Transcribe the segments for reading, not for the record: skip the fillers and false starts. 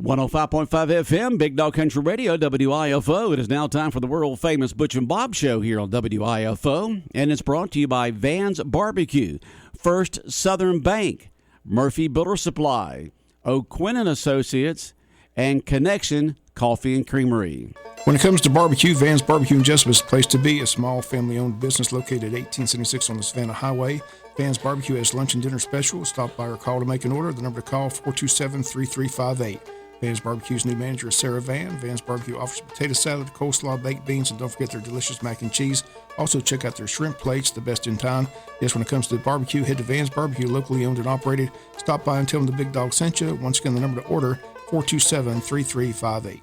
105.5 FM, Big Dog Country Radio, WIFO. It is now time for the world-famous Butch and Bob Show here on WIFO, and it's brought to you by Van's Barbecue, First Southern Bank, Murphy Builder Supply, O'Quinn & Associates, and Connection Coffee and Creamery. When it comes to barbecue, Van's Barbecue in Jesup is the place to be. A small family-owned business located at 1876 on the Savannah Highway. Van's Barbecue has lunch and dinner special. Stop by or call to make an order. The number to call, 427-3358. Van's Barbecue's new manager is Sarah Van. Van's Barbecue offers potato salad, coleslaw, baked beans, and don't forget their delicious mac and cheese. Also, check out their shrimp plates, the best in town. Yes, when it comes to barbecue, head to Van's Barbecue, locally owned and operated. Stop by and tell them the Big Dog sent you. Once again, the number to order, 427-3358.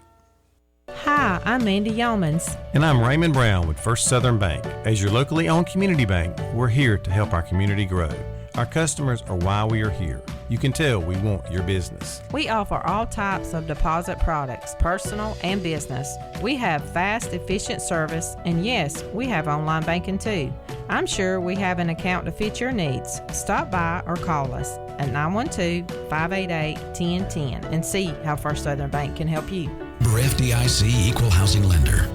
Hi, I'm Mandy Yeomans. And I'm Raymond Brown with First Southern Bank. As your locally owned community bank, we're here to help our community grow. Our customers are why we are here. You can tell we want your business. We offer all types of deposit products, personal and business. We have fast, efficient service, and yes, we have online banking too. I'm sure we have an account to fit your needs. Stop by or call us at 912-588-1010 and see how First Southern Bank can help you. We're FDIC Equal Housing Lender.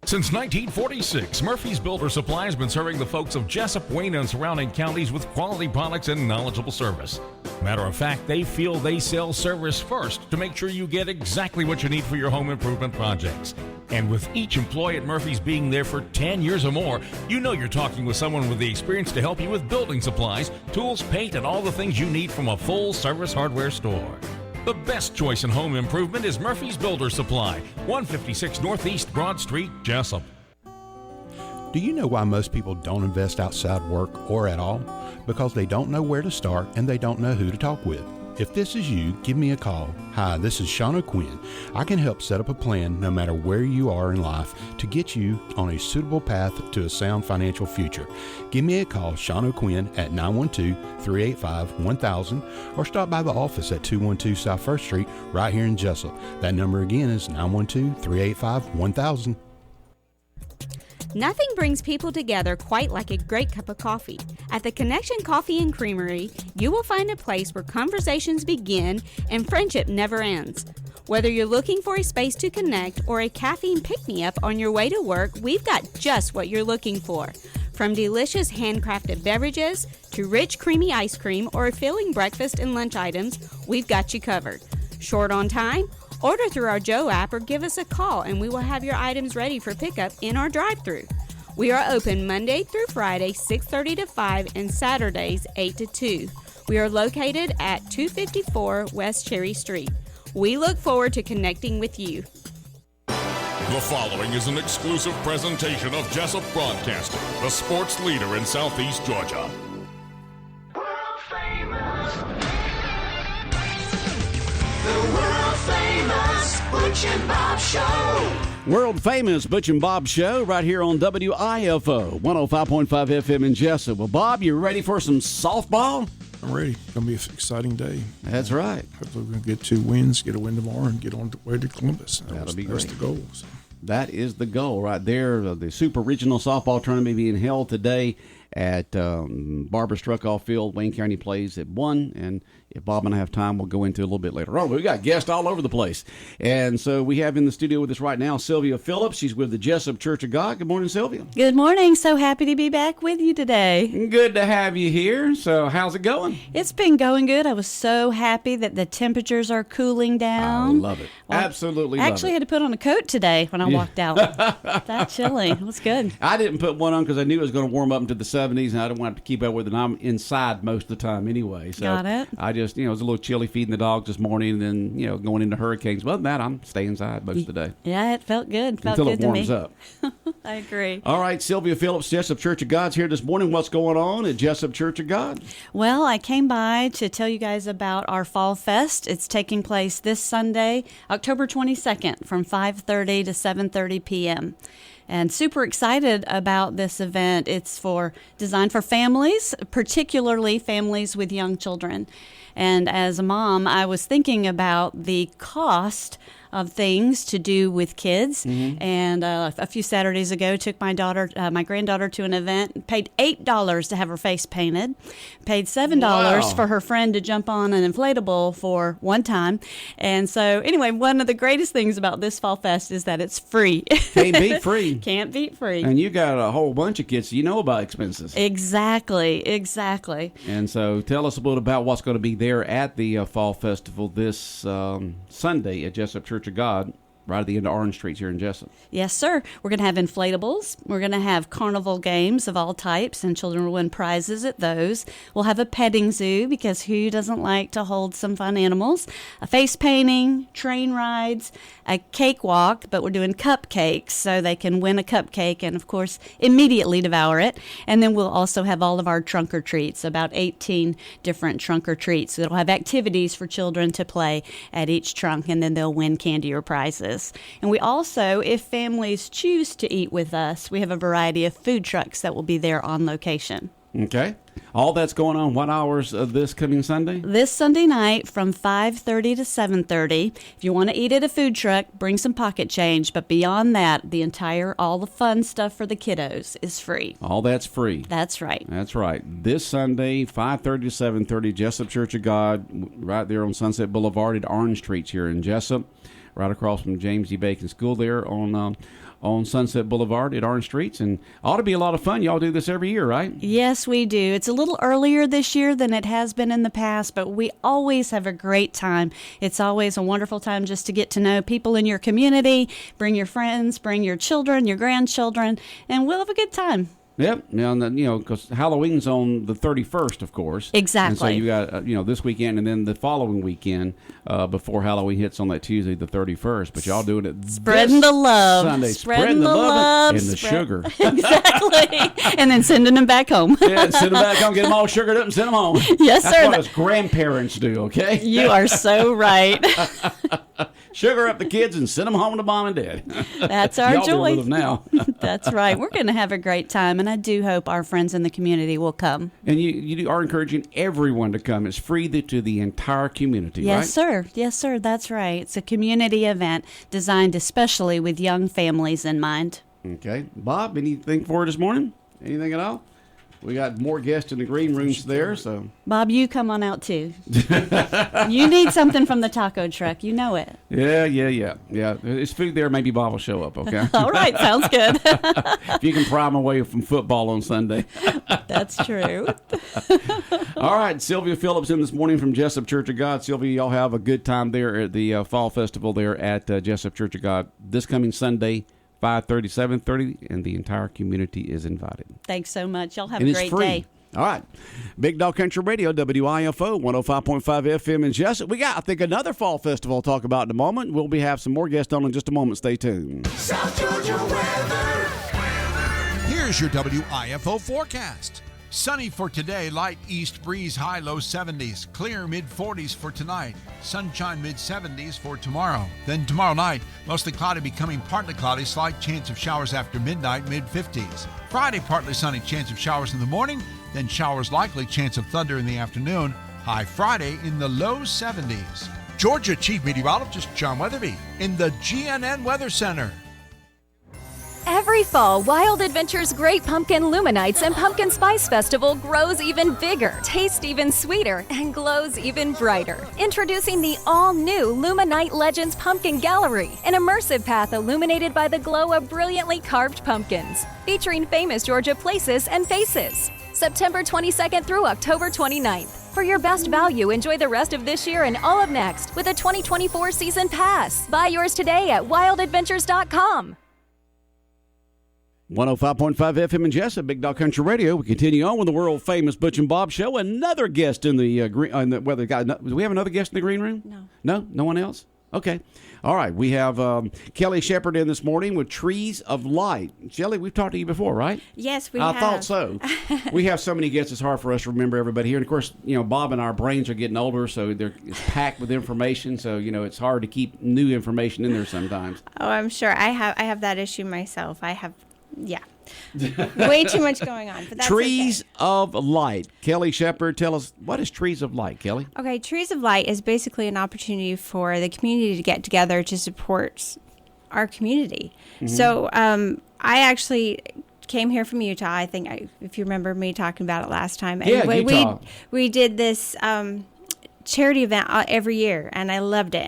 Since 1946, Murphy's Builder Supply has been serving the folks of Jesup, Wayne, and surrounding counties with quality products and knowledgeable service. Matter of fact, they feel they sell service first to make sure you get exactly what you need for your home improvement projects. And with each employee at Murphy's being there for 10 years or more, you know you're talking with someone with the experience to help you with building supplies, tools, paint, and all the things you need from a full-service hardware store. The best choice in home improvement is Murphy's Builder Supply, 156 Northeast Broad Street, Jesup. Do you know why most people don't invest outside work or at all? Because they don't know where to start and they don't know who to talk with. If this is you, give me a call. Hi, this is Sean O'Quinn. I can help set up a plan no matter where you are in life to get you on a suitable path to a sound financial future. Give me a call, Sean O'Quinn, at 912-385-1000 or stop by the office at 212 South 1st Street right here in Jesup. That number again is 912-385-1000. Nothing brings people together quite like a great cup of coffee. At the Connection Coffee and Creamery, you will find a place where conversations begin and friendship never ends. Whether you're looking for a space to connect or a caffeine pick-me-up on your way to work, we've got just what you're looking for. From delicious handcrafted beverages to rich creamy ice cream or a filling breakfast and lunch items, we've got you covered. Short on time? Order through our Joe app or give us a call and we will have your items ready for pickup in our drive-thru. We are open Monday through Friday, 6:30 to 5, and Saturdays, 8 to 2. We are located at 254 West Cherry Street. We look forward to connecting with you. The following is an exclusive presentation of Jesup Broadcasting, the sports leader in Southeast Georgia. World famous. The world famous Butch and Bob Show. World famous Butch and Bob Show right here on WIFO, 105.5 FM in Jesup. Well, Bob, you ready for some softball? I'm ready. It's going to be an exciting day. That's right. Hopefully we're going to get 2 wins, get a win tomorrow, and get on the way to Columbus. That'll be That's great. the goal. So. That is the goal right there. The Super Regional Softball Tournament being held today at Barbara Struckoff Field. Wayne County plays at 1, and if Bob and I have time, we'll go into it a little bit later. Oh, we got guests all over the place. And so we have in the studio with us right now Sylvia Phillips. She's with the Jesup Church of God. Good morning, Sylvia. Good morning. So happy to be back with you today. Good to have you here. So how's it going? It's been going good. I was so happy that the temperatures are cooling down. I love it. Well, Absolutely I love it. actually had to put on a coat today when I walked out. That chilly. It was good. I didn't put one on because I knew it was going to warm up into the 70s, and I didn't want to keep up with it. And I'm inside most of the time anyway. So Got it. I just, it was a little chilly feeding the dogs this morning, and then, going into hurricanes. Well, that I'm staying inside most of the day. Yeah, it felt good. Felt Until good it warms to me. up. I agree. All right, Sylvia Phillips, Jesup Church of God's here this morning. What's going on at Jesup Church of God? Well, I came by to tell you guys about our Fall Fest. It's taking place this Sunday, October 22nd, from 5:30 to 7:30 p.m. and super excited about this event. It's designed for families, particularly families with young children. And as a mom, I was thinking about the cost of things to do with kids. And a few Saturdays ago, took my granddaughter to an event, paid $8 to have her face painted, paid $7 for her friend to jump on an inflatable for one time. And so anyway, one of the greatest things about this Fall Fest is that it's free. Can't beat free. Can't beat free. And you got a whole bunch of kids, you know about expenses. Exactly. And so tell us a little about what's going to be there at the Fall Festival this Sunday at Jesup Church of God, right at the end of Orange Street here in Jesup. Yes, sir. We're going to have inflatables. We're going to have carnival games of all types, and children will win prizes at those. We'll have a petting zoo, because who doesn't like to hold some fun animals? A face painting, train rides, a cakewalk, but we're doing cupcakes, so they can win a cupcake and, of course, immediately devour it. And then we'll also have all of our trunk or treats, about 18 different trunk or treats. So it'll have activities for children to play at each trunk, and then they'll win candy or prizes. And we also, if families choose to eat with us, we have a variety of food trucks that will be there on location. Okay. All that's going on what hours of this coming Sunday? This Sunday night from 5:30 to 7:30. If you want to eat at a food truck, bring some pocket change. But beyond that, all the fun stuff for the kiddos is free. All that's free. That's right. That's right. This Sunday, 5:30 to 7:30, Jesup Church of God, right there on Sunset Boulevard at Orange Street here in Jesup, right across from James E. Bacon School there on Sunset Boulevard at Orange Streets. And ought to be a lot of fun. Y'all do this every year, right? Yes, we do. It's a little earlier this year than it has been in the past, but we always have a great time. It's always a wonderful time just to get to know people in your community. Bring your friends, bring your children, your grandchildren, and we'll have a good time. Yep. Now, because Halloween's on the 31st, of course. Exactly. And so you got, this weekend and then the following weekend before Halloween hits on that Tuesday, the 31st. But y'all doing it Spreading the love. Sunday. Spreading the love and the sugar. Exactly. And then sending them back home. Yeah, send them back home, get them all sugared up and send them home. Yes, sir. That's what us grandparents do, okay? You are so right. Sugar up the kids and send them home to mom and dad. That's our Y'all joy. With them now. That's right. We're going to have a great time, and I do hope our friends in the community will come. And you are encouraging everyone to come. It's free to the entire community, yes, right? Yes, sir. Yes, sir. That's right. It's a community event designed especially with young families in mind. Okay. Bob, anything for this morning? Anything at all? We got more guests in the green rooms there, so. Bob, you come on out too. You need something from the taco truck. You know it. Yeah. It's food there. Maybe Bob will show up, okay? All right. Sounds good. If you can pry him away from football on Sunday. That's true. All right. Sylvia Phillips in this morning from Jesup Church of God. Sylvia, y'all have a good time there at the Fall Festival there at Jesup Church of God this coming Sunday. 5:30, 7:30, and the entire community is invited. Thanks so much. Y'all have a great day. All right. Big Dog Country Radio, WIFO, 105.5 FM in Jesup. We got, I think, another fall festival to talk about in a moment. We'll have some more guests on in just a moment. Stay tuned. South Georgia weather. Here's your WIFO forecast. Sunny for today, light east breeze, high low 70s, clear mid 40s for tonight, sunshine mid 70s for tomorrow. Then tomorrow night, mostly cloudy becoming partly cloudy, slight chance of showers after midnight, mid 50s. Friday, partly sunny, chance of showers in the morning, then showers likely, chance of thunder in the afternoon, high Friday in the low 70s. Georgia Chief Meteorologist John Weatherby in the GNN Weather Center. Every fall, Wild Adventures Great Pumpkin Luminites and Pumpkin Spice Festival grows even bigger, tastes even sweeter, and glows even brighter. Introducing the all-new Luminite Legends Pumpkin Gallery, an immersive path illuminated by the glow of brilliantly carved pumpkins, featuring famous Georgia places and faces. September 22nd through October 29th. For your best value, enjoy the rest of this year and all of next with a 2024 season pass. Buy yours today at wildadventures.com. 105.5 FM in Jesup, Big Dog Country Radio. We continue on with the world-famous Butch and Bob Show. Another guest in the green. Do we have another guest in the green room? No. No? No one else? Okay. All right. We have Kelly Shepard in this morning with Trees of Light. Shelley, we've talked to you before, right? Yes, we I have. thought so. We have so many guests, it's hard for us to remember everybody here. And, of course, Bob and our brains are getting older, so it's packed with information. So, it's hard to keep new information in there sometimes. Oh, I'm sure. I have that issue myself. Way too much going on. But that's Trees okay. of Light. Kelly Shepard, tell us, what is Trees of Light, Kelly? Okay, Trees of Light is basically an opportunity for the community to get together to support our community. Mm-hmm. So I actually came here from Utah. I think if you remember me talking about it last time. Yeah, Utah. We did this charity event every year, and I loved it.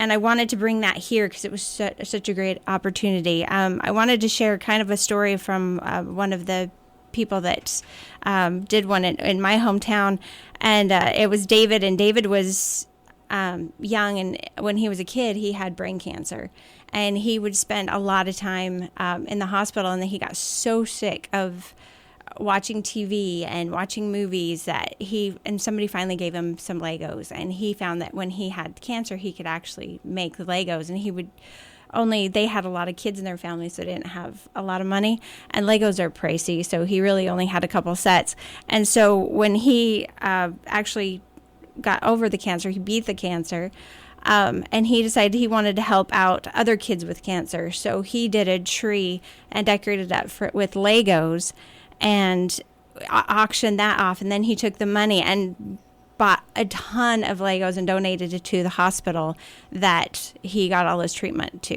And I wanted to bring that here because it was such a great opportunity. I wanted to share kind of a story from one of the people that did one in my hometown, and it was David. And David was young, and when he was a kid, he had brain cancer. And he would spend a lot of time in the hospital, and then he got so sick of watching TV and watching movies that somebody finally gave him some Legos, and he found that when he had cancer he could actually make the Legos, and they had a lot of kids in their family, so they didn't have a lot of money, and Legos are pricey, so he really only had a couple sets. And so when he actually got over the cancer, he beat the cancer, and he decided he wanted to help out other kids with cancer, so he did a tree and decorated it with Legos and auctioned that off. And then he took the money and bought a ton of Legos and donated it to the hospital that he got all his treatment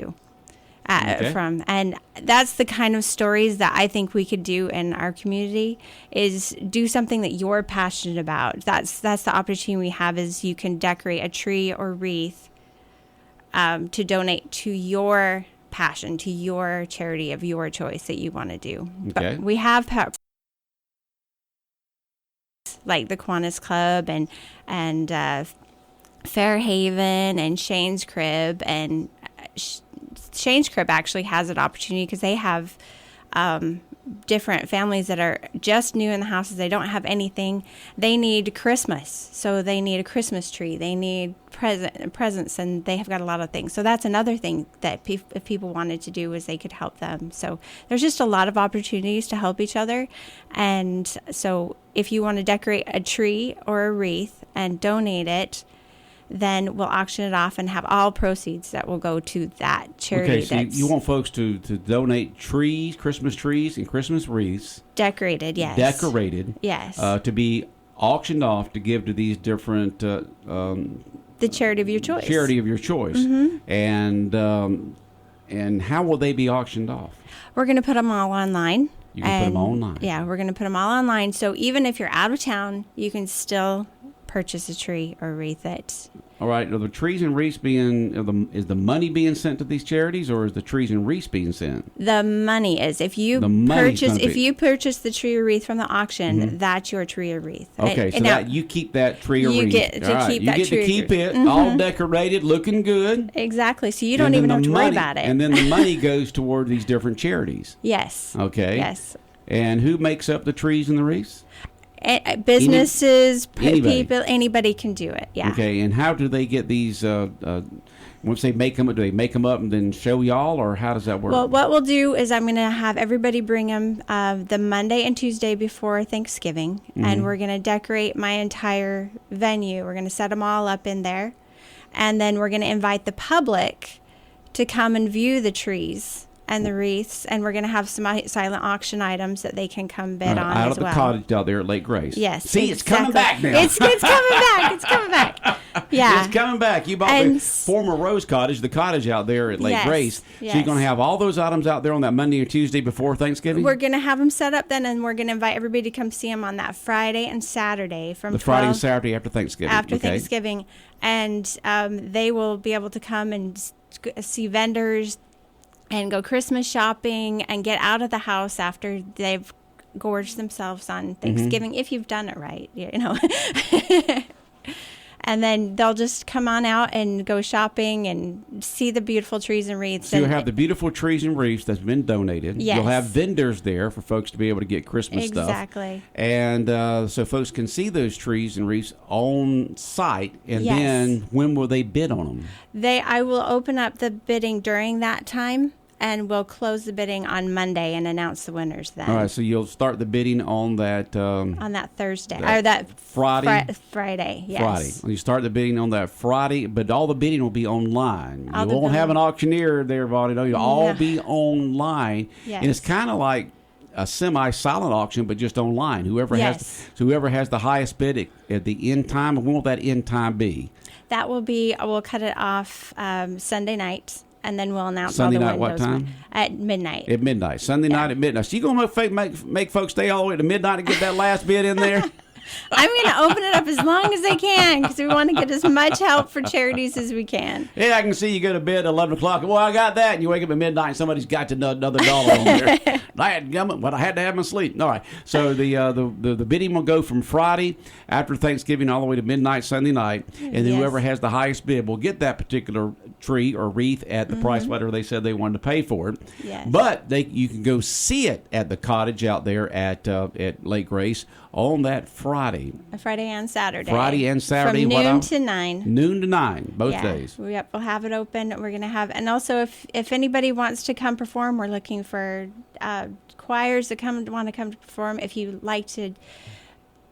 from. And that's the kind of stories that I think we could do in our community, is do something that you're passionate about. That's the opportunity we have, is you can decorate a tree or wreath to donate to your passion, to your charity of your choice that you want to do. Okay. But we have like the Kiwanis Club and Fairhaven and Shane's Crib, and Shane's Crib actually has an opportunity because they have different families that are just new in the houses. They don't have anything. They need Christmas, so they need a Christmas tree. They need presents, and they have got a lot of things. So that's another thing that if people wanted to do, is they could help them. So there's just a lot of opportunities to help each other. And so if you want to decorate a tree or a wreath and donate it, then we'll auction it off and have all proceeds that will go to that charity. Okay, so you want folks to donate trees, Christmas trees, and Christmas wreaths. Decorated, yes. Decorated. Yes. To be auctioned off to give to these different... the charity of your choice. Charity of your choice. Mm-hmm. And how will they be auctioned off? We're going to put them all online. You can put them online. Yeah, we're going to put them all online. So even if you're out of town, you can still purchase a tree or wreath it. All right. Are the trees and wreaths is the money being sent to these charities, or is the trees and wreaths being sent? The money is. If you purchase the tree or wreath from the auction, mm-hmm. that's your tree or wreath. Okay, so that you keep that tree or wreath. You get to keep that tree. You get to keep it all decorated, looking good. Exactly. So you don't even have to worry about it. And then the money goes toward these different charities. Yes. Okay. Yes. And who makes up the trees and the wreaths? Businesses, people, anybody can do it. Yeah. Okay, and how do they get these? Once they make them, do they make them up and then show y'all, or how does that work? Well, what we'll do is I'm going to have everybody bring them the Monday and Tuesday before Thanksgiving, mm-hmm. and we're going to decorate my entire venue. We're going to set them all up in there, and then we're going to invite the public to come and view the trees and the wreaths, and we're going to have some silent auction items that they can come bid on as well. Out of the cottage out there at Lake Grace. Yes. See, it's coming back now. It's coming back. It's coming back. Yeah. It's coming back. You bought the former Rose Cottage, the cottage out there at Lake Grace. Yes. So you're going to have all those items out there on that Monday or Tuesday before Thanksgiving? We're going to have them set up then, and we're going to invite everybody to come see them on that Friday and Saturday from Friday and Saturday after Thanksgiving. Thanksgiving. And they will be able to come and see vendors and go Christmas shopping and get out of the house after they've gorged themselves on Thanksgiving, if you've done it right, you know. And then they'll just come on out and go shopping and see the beautiful trees and wreaths. So you'll have the beautiful trees and wreaths that's been donated. Yes. You'll have vendors there for folks to be able to get Christmas stuff. Exactly. And so folks can see those trees and wreaths on site. And Yes. then when will they bid on them? I will open up the bidding during that time, and we'll close the bidding on Monday and announce the winners then. All right, so you'll start the bidding on that... on that Thursday. Or that Friday? Friday, yes. Friday. You start the bidding on that Friday, but all the bidding will be online. I'll You do won't the- have an auctioneer there, Bonnie. You'll all No. be online. Yes. And it's kind of like a semi-silent auction, but just online. Whoever Yes. has the highest bid at the end time, when will that end time be? That will be, we'll cut it off Sunday night, and then we'll announce Sunday all the night, what windows time? At midnight. At midnight. Sunday night at midnight. So you going to make folks stay all the way to midnight to get that last bid in there? I'm going to open it up as long as I can because we want to get as much help for charities as we can. Yeah, I can see you go to bed at 11 o'clock. Well, I got that. And you wake up at midnight and somebody's got another dollar on there. I had to have my sleep. All right. So the bidding will go from Friday after Thanksgiving all the way to midnight Sunday night. And then Yes. whoever has the highest bid will get that particular tree or wreath at the price whatever they said they wanted to pay for it. Yes. But you can go see it at the cottage out there at Lake Grace on that Friday. Friday and Saturday. Friday and Saturday. From what noon else? to 9. Noon to 9, both Yeah. days. Yep, we'll have it open. We're going to have, and also if anybody wants to come perform, we're looking for choirs that want to come to perform. If you like to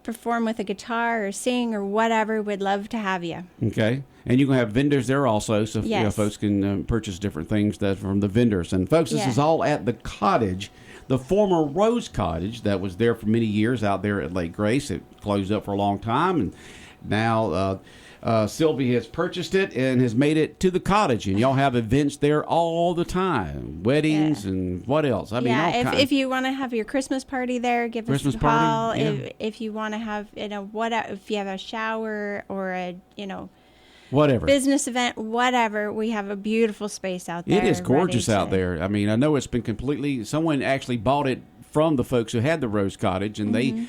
perform with a guitar or sing or whatever, we'd love to have you. Okay. And you can have vendors there also, so Yes. folks can purchase different things from the vendors. And folks, this Yeah. is all at the cottage, the former Rose Cottage that was there for many years out there at Lake Grace. It closed up for a long time, and now Sylvia has purchased it and has made it to the cottage. And y'all have events there all the time, weddings and what else? I mean, all yeah, kinds. if you want to have your Christmas party there, give Christmas us a party, call. yeah. If you want to have, if you have a shower or a, whatever. business event, whatever, we have a beautiful space out there. It is gorgeous ready out to- there. I mean, I know it's been someone actually bought it from the folks who had the Rose Cottage, and they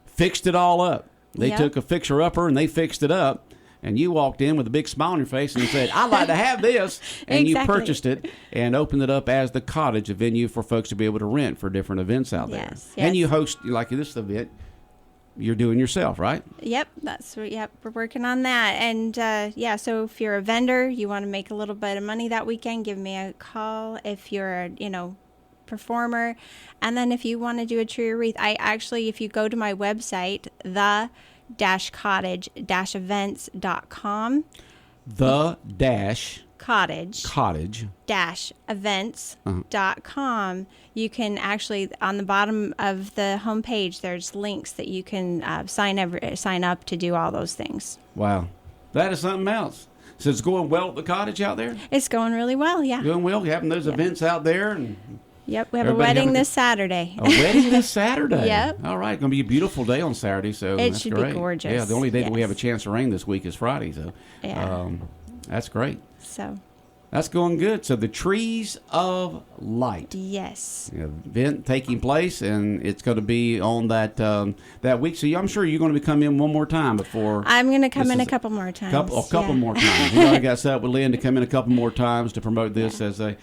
fixed it all up. They Yep. took a fixer-upper, and they fixed it up. And you walked in with a big smile on your face and said, I'd like to have this. And Exactly. you purchased it and opened it up as the cottage, a venue for folks to be able to rent for different events out there. Yes, And yes. you host, like this event, you're doing yourself, right? Yep, we're working on that. And so if you're a vendor, you want to make a little bit of money that weekend, give me a call. If you're a, performer, and then if you want to do a tree or wreath, if you go to my website, the-cottage-events.com, cottage-events.com, you can actually, on the bottom of the homepage, there's links that you can sign up to do all those things. Wow. That is something else. So it's going well at the cottage out there? It's going really well, yeah. Going well? You having those events out there? And Yep, we have a everybody wedding having this Saturday. a wedding this Saturday? Yep. All right. Going to be a beautiful day on Saturday, so It that's should be great. gorgeous, Yeah, the only day that we yes. have a chance to rain this week is Friday, so Yeah. that's great. So, That's going good. So the Trees of Light. yes. Event taking place, and it's going to be on that week. So I'm sure you're going to come in one more time before. I'm going to come this in a is couple more times. A couple yeah. more times. We already got set up with Lynn to come in a couple more times to promote this as a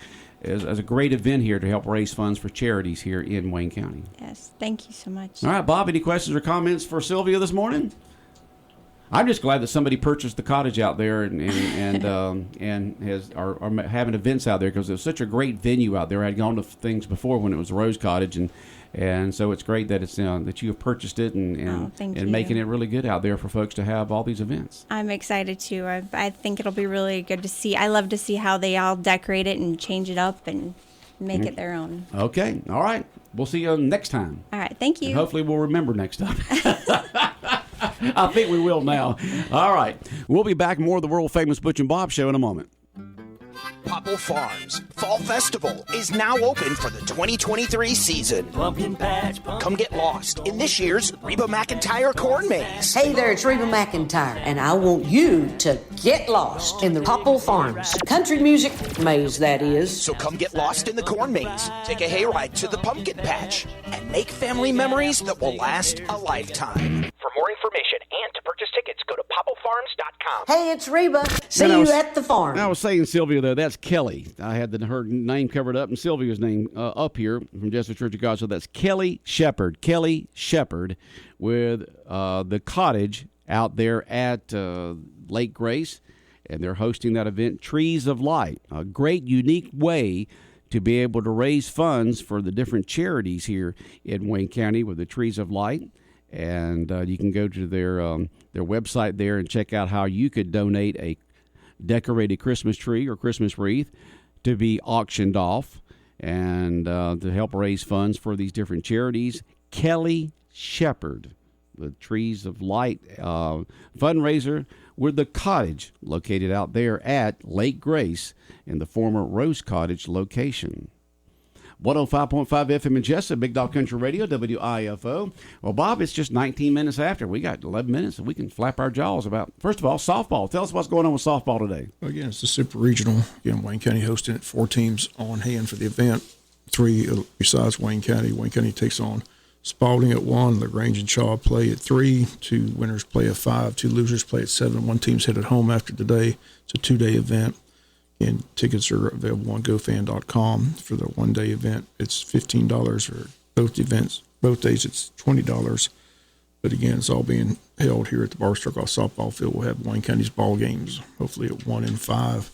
great event here to help raise funds for charities here in Wayne County. Yes, thank you so much. All right, Bob, any questions or comments for Sylvia this morning? I'm just glad that somebody purchased the cottage out there and are having events out there, because it was such a great venue out there. I had gone to things before when it was Rose Cottage, and so it's great that it's that you have purchased it and thank you. making it really good out there for folks to have all these events. I'm excited too. I think it'll be really good to see. I love to see how they all decorate it and change it up and make it their own. Okay, all right. We'll see you next time. All right, thank you. And hopefully we'll remember next time. I think we will now. All right. We'll be back more of the world-famous Butch and Bob Show in a moment. Popple Farms Fall Festival is now open for the 2023 season. Pumpkin patch. Come get lost in this year's Reba McEntire Corn Maze. Hey there, it's Reba McEntire, and I want you to get lost in the Popple Farms country music maze, that is. So come get lost in the corn maze, take a hayride to the pumpkin patch, and make family memories that will last a lifetime. For more information and to purchase purchase tickets, go to popplefarms.com. Hey, it's Reba. See you at the farm. I was saying Sylvia, though, that's Kelly. I had her name covered up and Sylvia's name up here from Jesup Church of God. So that's Kelly Shepherd. Kelly Shepherd with the cottage out there at Lake Grace. And they're hosting that event, Trees of Light, a great, unique way to be able to raise funds for the different charities here in Wayne County with the Trees of Light. And you can go to their website there and check out how you could donate a decorated Christmas tree or Christmas wreath to be auctioned off and to help raise funds for these different charities. Kelly Shepherd, the Trees of Light fundraiser with the cottage located out there at Lake Grace in the former Rose Cottage location. 105.5 FM in Jesup, Big Dog Country Radio, WIFO. Well, Bob, it's just 19 minutes after. We got 11 minutes, and we can flap our jaws about, first of all, softball. Tell us what's going on with softball today. Again, it's the Super Regional. Again, Wayne County hosting it. 4 teams on hand for the event. 3 besides Wayne County. Wayne County takes on Spalding at 1. LaGrange and Shaw play at 3. 2 winners play at 5. 2 losers play at 7. 1 team's headed home after today. It's a 2-day event. And tickets are available on gofan.com for the 1-day event. It's $15 for both events. Both days it's $20. But again, it's all being held here at the Barstow softball field. We'll have Wayne County's ball games, hopefully at 1 and 5.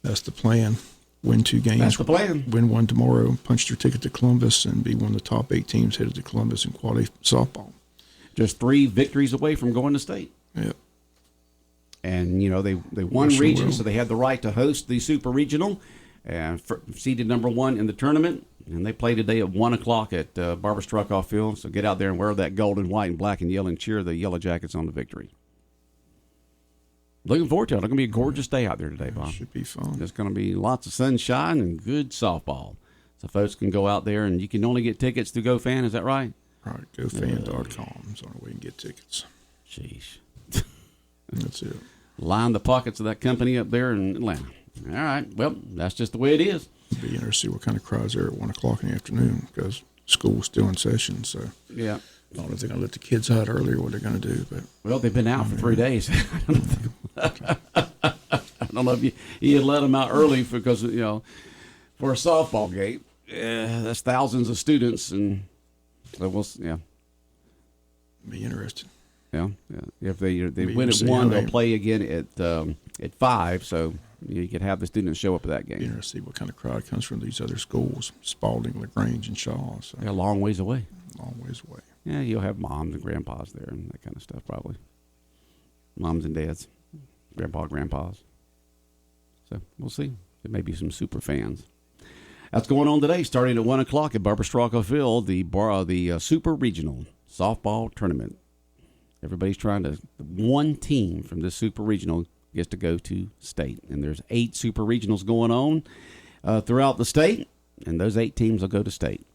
That's the plan. Win 2 games. That's the plan. Win 1 tomorrow. Punch your ticket to Columbus and be one of the top 8 teams headed to Columbus in quality softball. Just 3 victories away from going to state. Yep. And, you know, they won region, so they had the right to host the Super Regional, and seeded number 1 in the tournament. And they play today at 1 o'clock at Barbara Struckoff Field. So get out there and wear that gold and white and black and yellow and cheer the Yellow Jackets on the victory. Looking forward to it. It's going to be a gorgeous day out there today, Bob. Should be fun. There's going to be lots of sunshine and good softball. So folks can go out there, and you can only get tickets through GoFan. Is that right? Right. GoFan.com is the only way you can get tickets. Jeez. That's it. Line the pockets of that company up there in Atlanta. All right. Well, that's just the way it is. It'll be interesting to see what kind of crowds there at 1 o'clock in the afternoon because school's still in session. So yeah, I don't know if they're going to let the kids out earlier, what they're going to do. But well, they've been out for 3 days. I don't know if you let them out early because, you know, for a softball game. That's thousands of students, and so we'll, yeah. Be interesting. Yeah. If they win at 1, they'll play again at 5. So you could have the students show up at that game. Be interesting to see what kind of crowd comes from these other schools, Spalding, LaGrange, and Shaw. So. Yeah, a long ways away. Long ways away. Yeah, you'll have moms and grandpas there and that kind of stuff probably. Moms and dads, grandpas. So we'll see. There may be some super fans. That's going on today, starting at 1 o'clock at Barbara Struckoff Field, the Super Regional Softball Tournament. Everybody's trying to. One team from this Super Regional gets to go to state, and there's 8 Super Regionals going on throughout the state, and those 8 teams will go to state.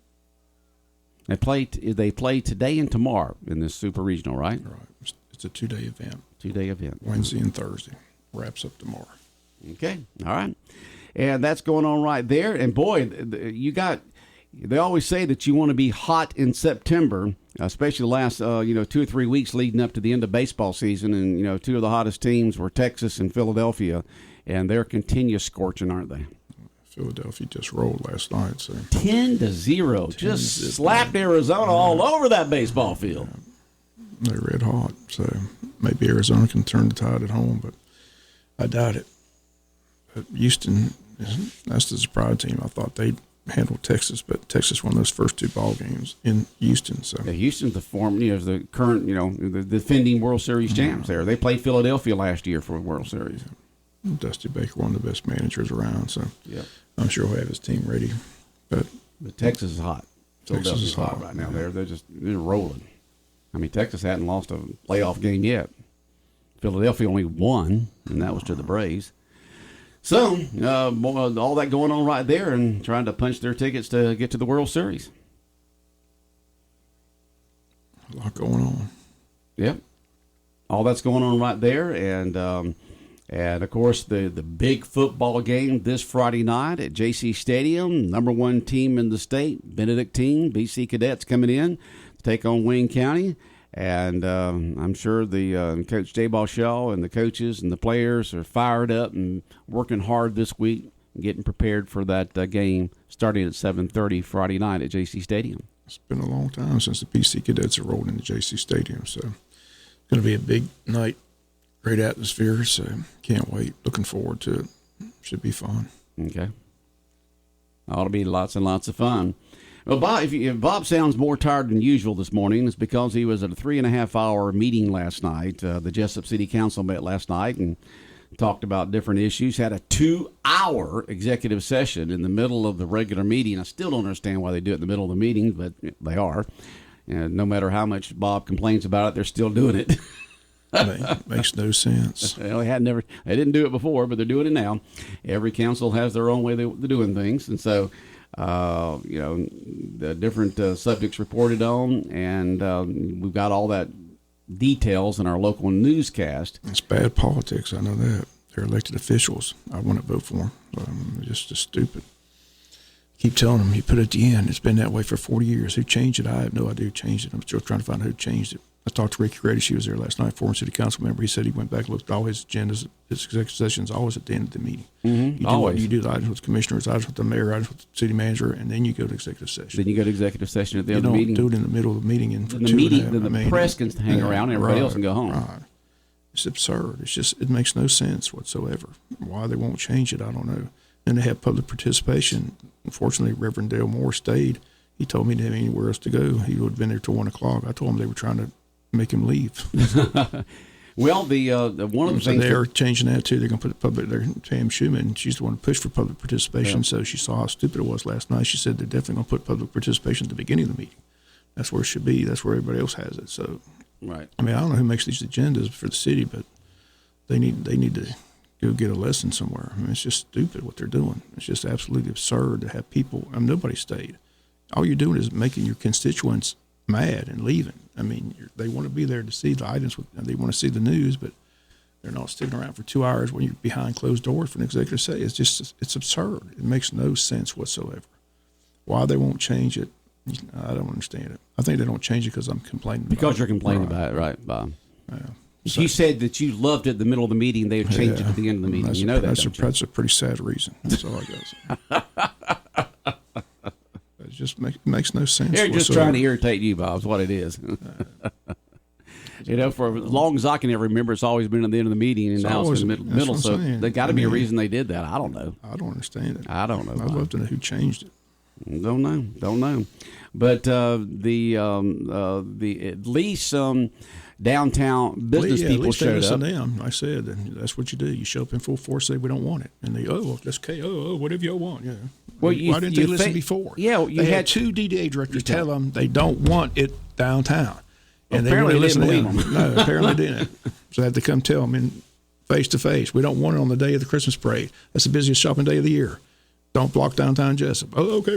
They play today and tomorrow in this Super Regional, right? Right. It's a 2-day event. 2-day event. Wednesday and Thursday. Wraps up tomorrow. Okay. All right. And that's going on right there. And boy, they always say that you want to be hot in September, especially the last 2 or 3 weeks leading up to the end of baseball season. And 2 of the hottest teams were Texas and Philadelphia, and they're continuous scorching, aren't they? Philadelphia just rolled last night. So 10-0, just slapped Arizona all over that baseball field. They're red hot, so maybe Arizona can turn the tide at home, but I doubt it. But Houston, that's the surprise team. I thought they'd handle Texas, but Texas won those first 2 ball games in Houston. So yeah, Houston's the current, the defending World Series champs. There, they played Philadelphia last year for a World Series. Yeah. Dusty Baker, one of the best managers around, so yeah, I'm sure he'll have his team ready. But Texas is hot. Texas is hot right now. Yeah. They're rolling. I mean, Texas hadn't lost a playoff game yet. Philadelphia only won, and that was to the Braves. So, all that going on right there and trying to punch their tickets to get to the World Series. A lot going on. Yep. All that's going on right there. And of course, the big football game this Friday night at JC Stadium. Number 1 team in the state, Benedictine, BC Cadets coming in to take on Wayne County. And I'm sure the Coach J-Ball Shaw and the coaches and the players are fired up and working hard this week, getting prepared for that game starting at 7:30 Friday night at JC Stadium. It's been a long time since the PC cadets have rolled into JC Stadium, so it's going to be a big night, great atmosphere, so can't wait. Looking forward to it. Should be fun. Okay. Ought to be lots and lots of fun. Well, Bob, if Bob sounds more tired than usual this morning, it's because he was at a 3.5-hour meeting last night. The Jesup City Council met last night and talked about different issues. Had a 2-hour executive session in the middle of the regular meeting. I still don't understand why they do it in the middle of the meeting, but they are. And no matter how much Bob complains about it, they're still doing it. Makes no sense. Well, they didn't do it before, but they're doing it now. Every council has their own way they're doing things, and so the different subjects reported on, and we've got all that details in our local newscast. It's bad politics. I know that. They're elected officials. I want to vote for them. Just stupid. Keep telling them, you put it at the end. It's been that way for 40 years. Who changed it? I have no idea who changed it. I'm still trying to find out who changed it. I talked to Ricky Reddy. She was there last night, former city council member. He said he went back and looked at all his agendas. His executive sessions always at the end of the meeting. Mm-hmm. You do the items with the commissioners, items with the mayor, items with the city manager, and then you go to executive session. Then you go to executive session at the end of the meeting. You don't do it in the middle of the meeting. And then the press can hang around and everybody else can go home. Right. It's absurd. It makes no sense whatsoever. Why they won't change it, I don't know. And they have public participation. Unfortunately, Reverend Dale Moore stayed. He told me he didn't have anywhere else to go. He would have been there till 1 o'clock. I told him they were trying to make him leave. Well, the one of the things they're changing that too. They're going to put public. They're Pam Schumann. She's the one who pushed for public participation. Yeah. So she saw how stupid it was last night. She said they're definitely going to put public participation at the beginning of the meeting. That's where it should be. That's where everybody else has it. So, right. I mean, I don't know who makes these agendas for the city, but they need to go get a lesson somewhere. I mean, it's just stupid what they're doing. It's just absolutely absurd to have people. I mean, nobody stayed. All you're doing is making your constituents mad and leaving. I mean, they want to be there to see the items. They want to see the news, but they're not sticking around for 2 hours when you're behind closed doors for an executive session. It's absurd. It makes no sense whatsoever. Why they won't change it, I don't understand it. I think they don't change it because I'm complaining about it. Because you're complaining about it, right, Bob? Yeah. So, you said that you loved it in the middle of the meeting. They would change it at the end of the meeting. That's a pretty sad reason. That's all I got. It just makes no sense. They're just trying to irritate you, Bob, is what it is. For as long as I can ever remember, it's always been at the end of the meeting, and now it's in the middle. So there got to be a reason they did that. I don't know. I don't understand it. I don't know. I'd love to know who changed it. Don't know. But the at least downtown business people showed up. Them. I said, and that's what you do. You show up in full force, say we don't want it, and they that's okay. Whatever you want. Yeah. Well, why didn't they listen before? Yeah, they had two DDA directors tell them they don't want it downtown, and apparently they didn't believe them. No, apparently didn't. So they had to come tell them in face to face. We don't want it on the day of the Christmas parade. That's the busiest shopping day of the year. Don't block downtown Jesup. Oh, okay.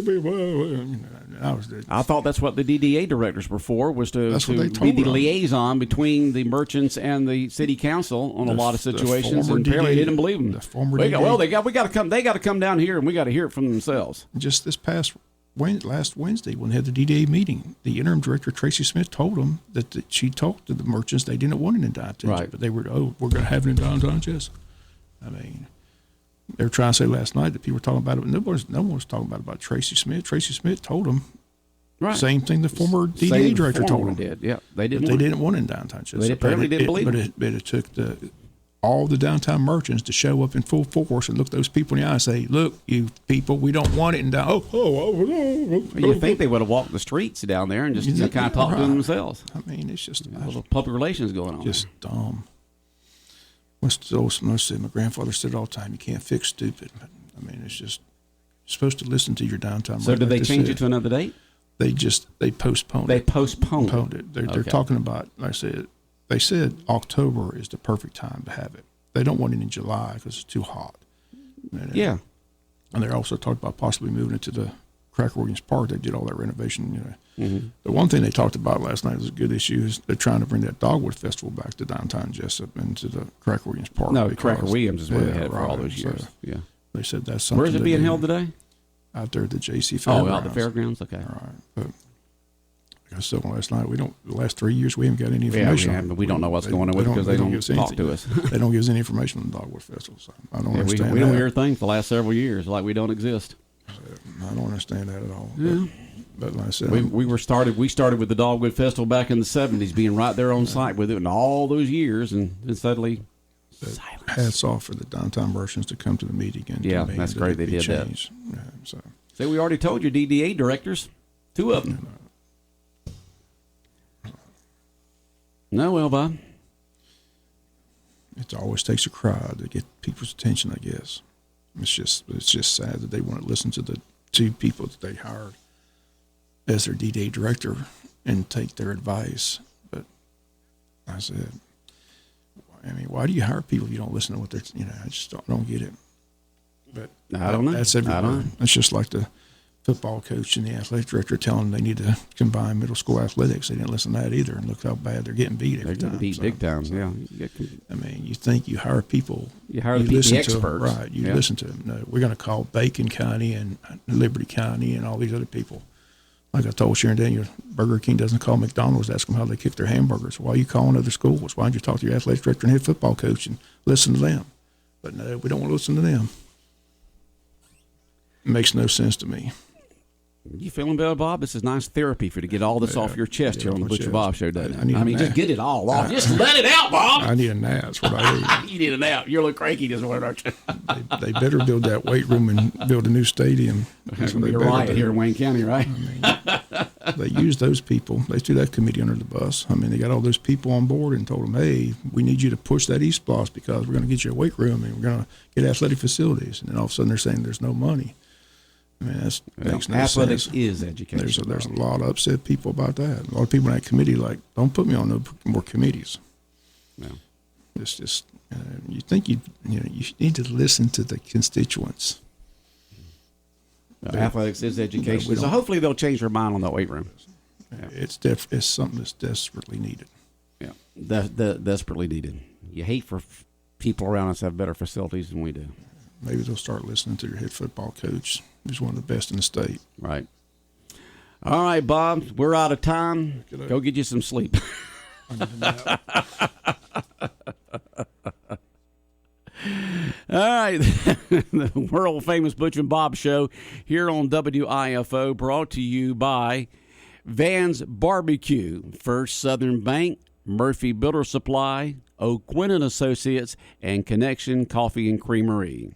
I thought that's what the DDA directors were for, was to be the liaison between the merchants and the city council on a lot of situations. And apparently didn't believe them. They got to come down here, and we got to hear it from themselves. Just this last Wednesday, when they had the DDA meeting, the interim director Tracy Smith told them that she talked to the merchants. They didn't want it in downtown, right? But they were we're going to have it in downtown Jesup. I mean. They were trying to say last night that people were talking about it, but no one was talking about Tracy Smith. Tracy Smith told them, right? Same thing the former DDA director told them. Did. Yeah, they didn't. They didn't want it in downtown. They apparently didn't believe it. But it took all the downtown merchants to show up in full force and look those people in the eye and say, "Look, you people, we don't want it in down." You think they would have walked the streets down there and just kind of talked to them themselves? I mean, it's just a little public relations going on. Just dumb. My grandfather said all the time, you can't fix stupid. But, I mean, it's just, you're supposed to listen to your downtown. So did they change it to another date? They postponed it. They postponed it. They're talking about, like I said, they said October is the perfect time to have it. They don't want it in July because it's too hot. Yeah. And they're also talking about possibly moving it to the Cracker Williams Park. They did all that renovation, Mm-hmm. The one thing they talked about last night was a good issue is they're trying to bring that Dogwood Festival back to downtown Jesup and to the Cracker Williams Park. No, Cracker Williams is where they had it for all those years. So yeah. They said that's something. Where is it being held today? Out there at the JC Fairgrounds. Oh, out the fairgrounds? Okay. All right. But I was saying last night, the last 3 years, we haven't got any information. We don't know what's going on with it because they don't talk to us. They don't give us any information on the Dogwood Festival. So I don't understand we don't hear things the last several years, like we don't exist. I don't understand that at all. Yeah. But like I said, we started with the Dogwood Festival back in the 70s, being right there on site with it in all those years, and then suddenly silence. Hats off for the downtown Merchants to come to the meeting. And that's great they did changed. that. Yeah, so we already told you DDA directors, 2 of them. No, well, Bob. It always takes a crowd to get people's attention, I guess. It's just sad that they want to listen to the 2 people that they hired as their DDA director and take their advice. But I said, why do you hire people if you don't listen to what they're, I just don't get it. But I don't know. That's everywhere. It's just like the football coach and the athletic director telling them they need to combine middle school athletics. They didn't listen to that either, and look how bad they're getting beat every time. They're getting beat big time, yeah. You think you hire people. You hire the experts. Right, you listen to them. No, we're going to call Bacon County and Liberty County and all these other people. Like I told Sharon Daniel, Burger King doesn't call McDonald's, ask them how they cook their hamburgers. Why are you calling other schools? Why don't you talk to your athletic director and head football coach and listen to them? But no, we don't want to listen to them. It makes no sense to me. You feeling better, Bob? This is nice therapy for you to get all this off your chest here on the Butch and Bob Show, doesn't it? Just get it all off. Just let it out, Bob. I need a nap. That's what I need. You need a nap. You're a little cranky this morning, aren't you? They better build that weight room and build a new stadium. That's what they better here in Wayne County, right? They use those people. They threw that committee under the bus. They got all those people on board and told them, hey, we need you to push that East Block because we're going to get you a weight room and we're going to get athletic facilities. And then all of a sudden they're saying there's no money. That makes no athletics sense. Is education. There's a lot of upset people about that. A lot of people in that committee don't put me on no more committees. No. It's just you think you need to listen to the constituents. Athletics is education, so hopefully they'll change their mind on that weight room. Yeah. It's something that's desperately needed. Yeah, desperately needed. You hate for people around us to have better facilities than we do. Maybe they'll start listening to your head football coach, who's one of the best in the state. Right. All right, Bob, we're out of time. Go get you some sleep. All right, the world famous Butch and Bob Show here on WIFO, brought to you by Van's Barbecue, First Southern Bank, Murphy Builder Supply, O'Quinn and Associates, and Connection Coffee and Creamery.